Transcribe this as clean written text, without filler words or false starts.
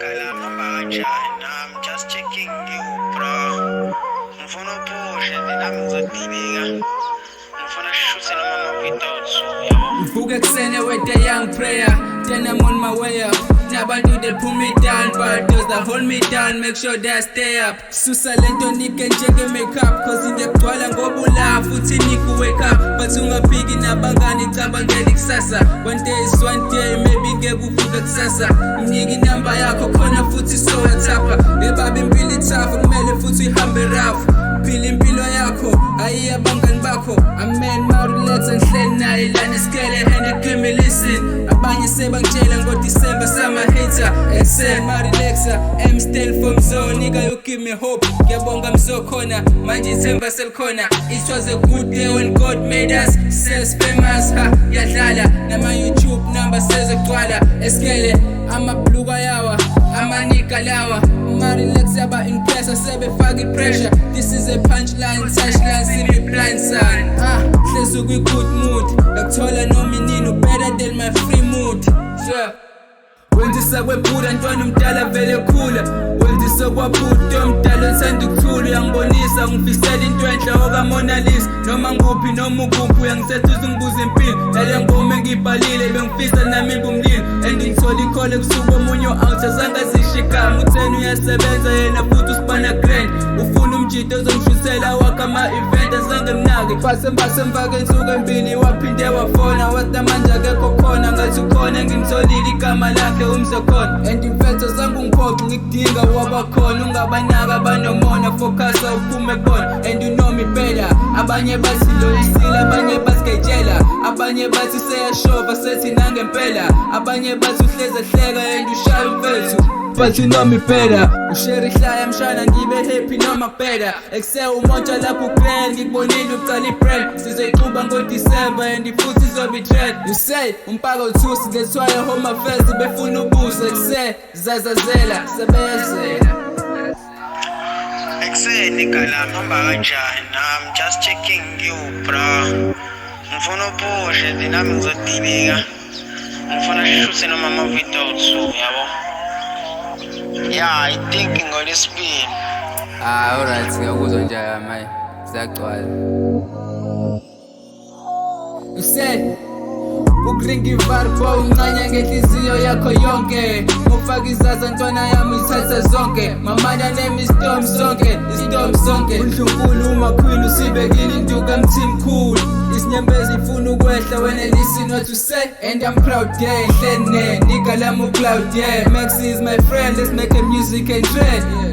I'm just checking you, bro. Ngifuna upushe nami ngizodilika. Ngifuna shoot noma without so, yabo. Mvuka kusene with a young prayer, then I'm on my way up. Nabantu they pull me down, but those that hold me down make sure they stay up. Susa lento nike njenge make up, cause in the kwala ngobula futhi niku wake up. But ungapiki nabangani tabangeli kusasa. One day is one day, maybe ngekuvuka kusasa. Mnyiki number yakho khona futhi so watapa. Ebabi impilo itafu kumele futhi ihambe rough. Phila impilo yakho ayiya abangani bakho. Amen Marilaxer ngihleli naye lana isikele hand give me listen. Abanye sebangitshela ngoDecember sama hater. Excel Marilaxer I'm still from zone nigga you give me hope. Ngiyabonga mzokhona manje ithemba selikhona. It was a good day when God made us says famous ha yadlala nama YouTube number sezogcwala esikele amabhluka yawa amanika lawa. Marilaxer aba in pressure sebefaka pressure. This is a punchline touchline see me blind son. Hlezi ku good mood ngakuthola nominini better than my free mood. Sure wenzisa kwebhuda ntwana umdala vele khula. Wenzisa kwabhuda umdala othanda ukuthula. Uyangibonisa ngifisela into enhle oka Mona Lisa. Noma nguphi noma ukuphi uyangisetha uzungibuza impilo. Lale ngoma engibhalile bengifisa nami ngumlilo. And ngithola ikhole kusuka omunye out azange zishikama. Utheni uyasebenza yena futhi usibana grand. Ufuna umjito ozongishusela wakha ama-event azange mnake. Base mfake insuku embili waphinde wafona. Wasta manje akekho khona ngathi ukhona ngimtholile igama lakhe umzokhona. And imfetho zangu ngiphoqe ngikudinga wabakhona. Ungabanaka banomona focus uphume kubona. And you know me better. Abanye bathi loyisile abanye basiketshela. Abanye bathi seyashova sethi nangempela. Abanye bathi uhlezi ehleka and ushaya umfethu. But you know me better. Ushare ihlaya mshana ngibe happy noma better. Excel umontsha lapho grand ngikubonile ucala ibrand. Sizoyiquba ngoDecember and futhi izobe trend. You say umpaka uthusi ngethwaya home affairs befuna ubuso. Excel zazazela sebeyazela. Excel nigga hamba kanjani? I'm just checking you, bro. Ngifuna upushe nami ngizodilika. Ngifuna shoot noma without so, yabo. Yeah, I think ngolesibili. Alright, ngiyakuzwa njaya manje. Siyagcwala. You say ukringa ivarbo uncanya ngenhliziyo yakho yonke. Ngofaka izaza ntwana yami ithatha zonke. Mamanya name istorm sonke, istorm sonke. UNdlunkulu umakhwini usibekile induka Mthimkhulu. Isinyembezi ifuna ukwehla when I listen what you say. And I'm proud yeah, ngihlene nigga lami ucloud yeah. Max is my friend, let's make a music and trend.